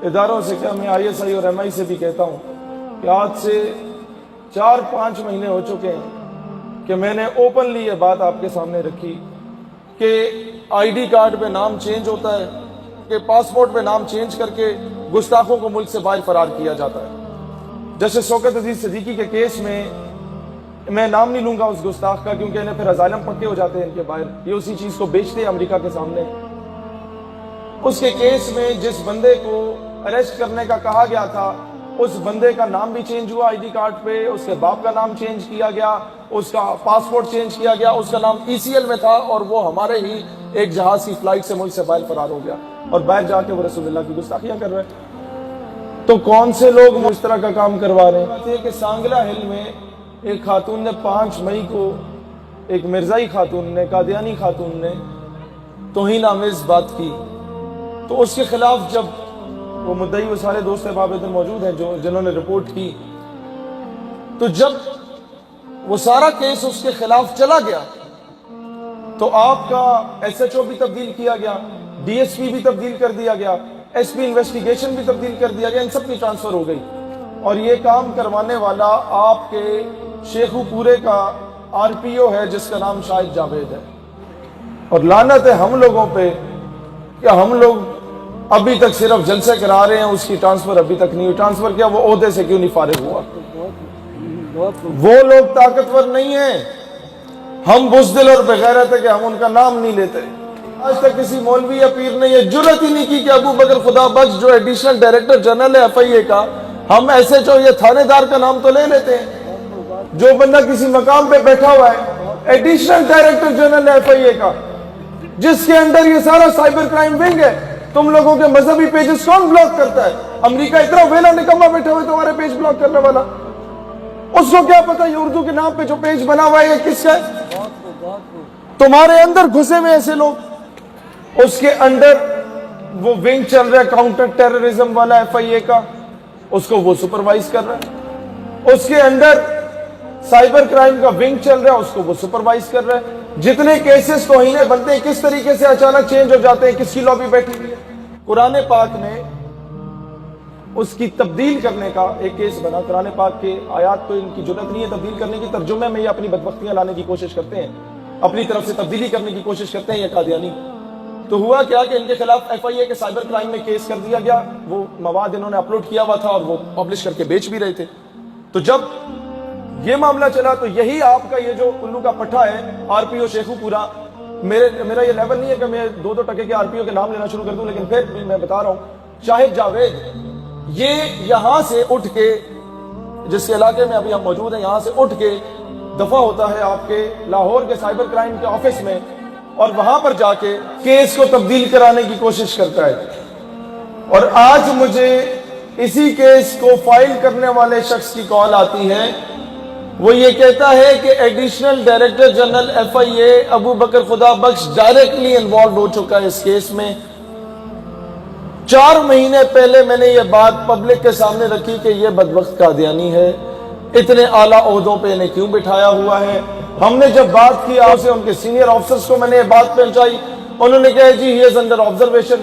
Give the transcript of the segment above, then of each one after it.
اداروں سے کیا، میں ISI اور MI سے بھی کہتا ہوں کہ آج سے 4-5 مہینے ہو چکے ہیں کہ میں نے اوپنلی یہ بات آپ کے سامنے رکھی کہ ID کارڈ پہ نام چینج ہوتا ہے، کہ پاسپورٹ پہ نام چینج کر کے گستاخوں کو ملک سے باہر فرار کیا جاتا ہے۔ جیسے شوکت عزیز صدیقی کے کیس میں نام نہیں لوں گا اس گستاخ کا، کیونکہ انہیں پھر اسائلم پکے ہو جاتے ہیں ان کے باہر، یہ اسی چیز کو بیچتے ہیں امریکہ کے سامنے۔ اس کے کیس میں جس بندے کو اریسٹ کرنے کا کہا گیا تھا، اس بندے کا نام بھی چینج ہوا ID کارڈ پہ، اس کے باپ کا نام چینج کیا گیا، اس کا پاسپورٹ چینج کیا گیا، اس کا نام ECL میں تھا، اور وہ ہمارے ہی ایک جہاز کی فلائٹ سے ملک سے باہر فرار ہو گیا، اور باہر جا کے وہ رسول اللہ کی گستاخیاں کر رہے ہیں۔ تو کون سے لوگ اس طرح کا کام کروا رہے ہیں؟ بات یہ کہ سانگلہ ہل میں ایک خاتون نے 5 مئی کو، ایک مرزائی خاتون نے، قادیانی خاتون نے توہین آمیز بات کی، تو اس کے خلاف جب وہ مدعی، وہ سارے دوست احباب ادھر موجود ہیں جنہوں نے رپورٹ کی، تو جب وہ سارا کیس اس کے خلاف چلا گیا تو آپ کا SHO بھی تبدیل کیا گیا، DSP بھی تبدیل کر دیا گیا، SP انویسٹیگیشن بھی تبدیل کر دیا گیا، ان سب کی ٹرانسفر ہو گئی، اور یہ کام کروانے والا آپ کے شیخو پورے کا RPO ہے جس کا نام شاہد جاوید ہے۔ اور لعنت ہے ہم لوگوں پہ کہ ہم لوگ ابھی تک صرف جلسے کرا رہے ہیں، اس کی ٹرانسفر ابھی تک نہیں ہوئی۔ ٹرانسفر کیا، وہ عہدے سے کیوں نہیں فارغ ہوا؟ وہ لوگ طاقتور نہیں ہیں، ہم بزدل اور بغیرت ہے کہ ہم ان کا نام نہیں لیتے۔ آج تک کسی مولوی یا پیر نے یہ جرات ہی نہیں کی کہ ابو بکر خدا بخش جو ایڈیشنل ڈائریکٹر جنرل ہے FIA کا، ہم SHO یا تھانے دار کا نام تو لے لیتے ہیں۔ جو بندہ کسی مقام پہ بیٹھا ہوا ہے، ایڈیشنل ڈائریکٹر جنرل ہے FIA کا، جس کے اندر یہ سارا سائبر کرائم ونگ ہے، تم لوگوں کے مذہبی پیجز کون بلاک کرتا ہے؟ امریکہ اتنا ویلا نکما بیٹھا ہوئے تمہارے پیج بلاک کرنے والا، اس کو کیا پتا یہ اردو کے نام پہ جو پیج بنا ہوا ہے یہ کس کا ہے؟ تمہارے اندر گھسے ہوئے ایسے لوگ، اس کے اندر وہ ونگ چل رہا ہے کاؤنٹر ٹیررزم والا FIA کا، اس کو وہ سپروائز کر رہا ہے۔ اس کے اندر سائبر کرائم کا ونگ چل رہا ہے، اس کو وہ سپروائز کر رہا ہے۔ جتنے کیسز توہین بنتے ہیں کس طریقے سے اچانک چینج ہو جاتے ہیں، کس کی لابی بیٹھی ہوئی ہے؟ قرآن پاک میں اس کی تبدیل کرنے کا ایک کیس بنا۔ قرآن پاک کے آیات تو ان کی جرات نہیں ہے تبدیل کرنے کی، ترجمے میں یہ اپنی بدبختیاں لانے کی کوشش کرتے ہیں، اپنی طرف سے تبدیلی کرنے کی کوشش کرتے ہیں یہ قادیانی۔ تو ہوا کیا کہ ان کے خلاف FIA کے سائبر کرائم میں کیس کر دیا گیا، وہ مواد انہوں نے اپلوڈ کیا ہوا تھا اور وہ پبلش کر کے بیچ بھی رہے تھے۔ تو جب یہ معاملہ چلا تو یہی آپ کا یہ جو الو کا پٹھا ہے RPO شیخو پورا، میرا یہ لیول نہیں ہے کہ میں 2 ٹکے کے RPO کے نام لینا شروع کر دوں، لیکن پھر بھی میں بتا رہا ہوں، شاہد جاوید یہ یہاں سے اٹھ کے، جس کے علاقے میں ابھی ہم موجود ہیں، یہاں سے اٹھ کے دفعہ ہوتا ہے آپ کے لاہور کے سائبر کرائم کے آفس میں، اور وہاں پر جا کے کیس کو تبدیل کرانے کی کوشش کرتا ہے۔ اور آج مجھے اسی کیس کو فائل کرنے والے شخص کی کال آتی ہے، وہ یہ کہتا ہے کہ ایڈیشنل ڈائریکٹر جنرل FIA ابو بکر خدا بخش ڈائریکٹلی انوالوڈ ہو چکا ہے اس کیس میں۔ 4 مہینے پہلے میں نے یہ بات پبلک کے سامنے رکھی کہ یہ بدبخت قادیانی ہے، اتنے اعلیٰ عہدوں پہ انہیں کیوں بٹھایا ہوا ہے۔ ہم نے جب بات کی آپ سے، ان کے سینئر آفیسرز کو میں نے یہ بات پہنچائی، انہوں نے کہا جی ہی از انڈر آبزرویشن۔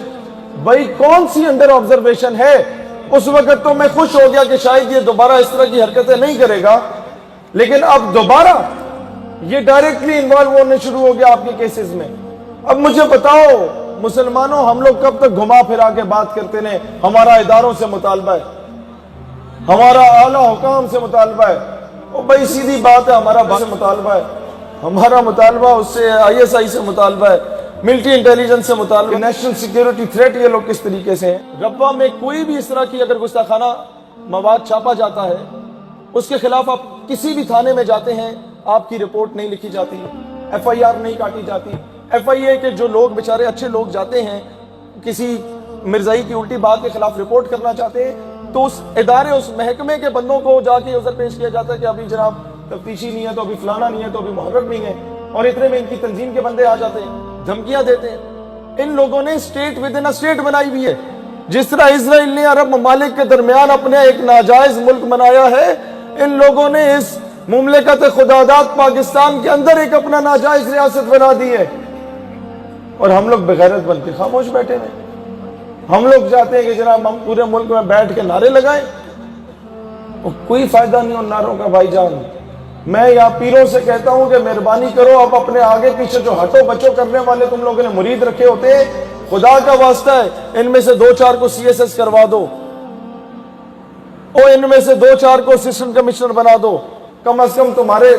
بھائی کون سی انڈر آبزرویشن ہے؟ اس وقت تو میں خوش ہو گیا کہ شاید یہ دوبارہ اس طرح کی حرکتیں نہیں کرے گا، لیکن اب دوبارہ یہ ڈائریکٹلی انوالو ہونے شروع ہو گیا آپ کے کیسز میں۔ اب مجھے بتاؤ مسلمانوں، ہم لوگ کب تک گھما پھرا کے بات کرتے ہیں؟ ہمارا اداروں سے مطالبہ ہے، ہمارا اعلیٰ حکام سے مطالبہ ہے، وہ بھائی سیدھی بات ہے، ہمارا سے مطالبہ ہے، ہمارا مطالبہ اس سے ISI سے مطالبہ ہے، ملٹری انٹیلیجنس سے مطالبہ، نیشنل سیکیورٹی تھریٹ یہ لوگ کس طریقے سے ہیں۔ ربوہ میں کوئی بھی اس طرح کی اگر گستاخانہ مواد چھاپا جاتا ہے، اس کے خلاف آپ کسی بھی تھانے میں جاتے ہیں، آپ کی رپورٹ نہیں لکھی جاتی، FIR نہیں کاٹی جاتی۔ FIA کے جو لوگ بیچارے اچھے لوگ جاتے ہیں، کسی مرزائی کی الٹی بات کے خلاف رپورٹ کرنا چاہتے ہیں، تو اس ادارے، اس محکمے کے بندوں کو جا کے عذر پیش کیا جاتا ہے کہ ابھی جناب تفتیشی نہیں ہے، تو ابھی فلانا نہیں ہے، تو ابھی محرر نہیں ہے، اور اتنے میں ان کی تنظیم کے بندے آ جاتے ہیں، دھمکیاں دیتے ہیں۔ ان لوگوں نے اسٹیٹ ود ان اسٹیٹ بنائی ہوئی ہے، جس طرح اسرائیل نے عرب ممالک کے درمیان اپنے ایک ناجائز ملک بنایا ہے، ان لوگوں نے اس مملکت خداداد پاکستان کے اندر ایک اپنا ناجائز ریاست بنا دی ہے، اور ہم لوگ بغیرت بن کے خاموش بیٹھے ہیں۔ ہم لوگ چاہتے ہیں کہ جناب ہم پورے ملک میں بیٹھ کے نعرے لگائیں، اور کوئی فائدہ نہیں ان نعروں کا بھائی جان۔ میں یہاں پیروں سے کہتا ہوں کہ مہربانی کرو، اب اپنے آگے پیچھے جو ہٹو بچو کرنے والے تم لوگوں نے مرید رکھے ہوتے ہیں، خدا کا واسطہ ہے ان میں سے 2-4 کو CSS کروا دو، اور ان میں سے 2-4 کو اسسٹنٹ کمشنر بنا دو۔ کم از کم تمہارے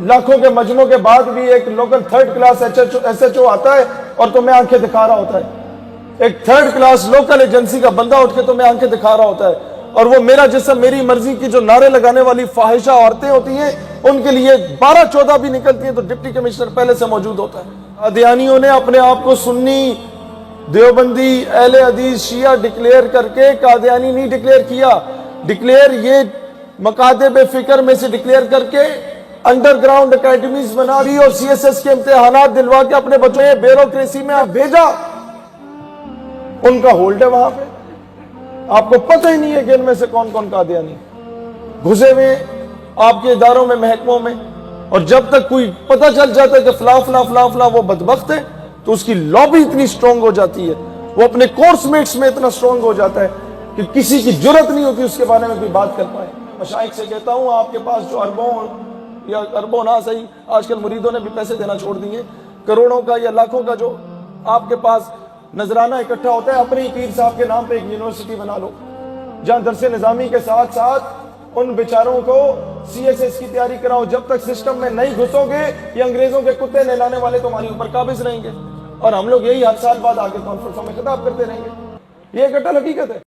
لاکھوں کے مجموع کے بعد بھی ایک لوکل 3rd کلاس SHO آتا ہے اور تمہیں آنکھیں دکھا رہا ہوتا ہے، ایک 3rd کلاس لوکل ایجنسی کا بندہ اٹھ کے تمہیں آنکھیں دکھا رہا ہوتا ہے، اور وہ میرا جسم میری مرضی کی جو نعرے لگانے والی فاحشہ عورتیں ہوتی ہیں ان کے لیے 12-14 بھی نکلتی ہیں تو ڈپٹی کمشنر پہلے سے موجود ہوتا ہے۔ قادیانیوں نے اپنے آپ کو سنی، دیوبندی، اہل حدیث، شیعہ ڈکلیئر کر کے قادیانی نہیں ڈکلیئر کیا، ڈکلیئر یہ مکاتب فکر میں سے ڈکلیئر کر کے انڈر گراؤنڈ اکیڈمیز بنا دی اور CSS کے امتحانات دلوا کے اپنے بچوں نے بیوروکریسی میں بھیجا، ان کا ہولڈ ہے وہاں پہ۔ آپ کو پتہ ہی نہیں ہے کہ ان میں سے کون کون قادیانی گھسے ہوئے آپ کے اداروں میں، محکموں میں، اور جب تک کوئی پتہ چل جاتا ہے کہ فلاں فلاں فلاں فلاں وہ بدبخت ہے تو اس کی لابی اتنی سٹرونگ ہو جاتی ہے، وہ اپنے کورس میٹس میں اتنا سٹرونگ ہو جاتا ہے کہ کسی کی جرت نہیں ہوتی اس کے بارے میں کوئی بات کر پائے۔ مشائخ سے کہتا ہوں آپ کے پاس جو اربوں نہ صحیح، آج کل مریدوں نے بھی پیسے دینا چھوڑ دیے، کروڑوں کا یا لاکھوں کا جو آپ کے پاس نذرانہ اکٹھا ہوتا ہے، اپنے ہی پیر صاحب کے نام پہ ایک یونیورسٹی بنا لو جہاں درس نظامی کے ساتھ ساتھ ان بیچاروں کو CSS کی تیاری کراؤ۔ جب تک سسٹم میں نہیں گھسو گے یہ انگریزوں کے کتے نہلانے والے تمہاری اوپر قابض رہیں گے، اور ہم لوگ یہی ہر سال بعد آگے کانفرنسوں میں خطاب کرتے رہیں گے۔ یہ ایک اٹل حقیقت ہے۔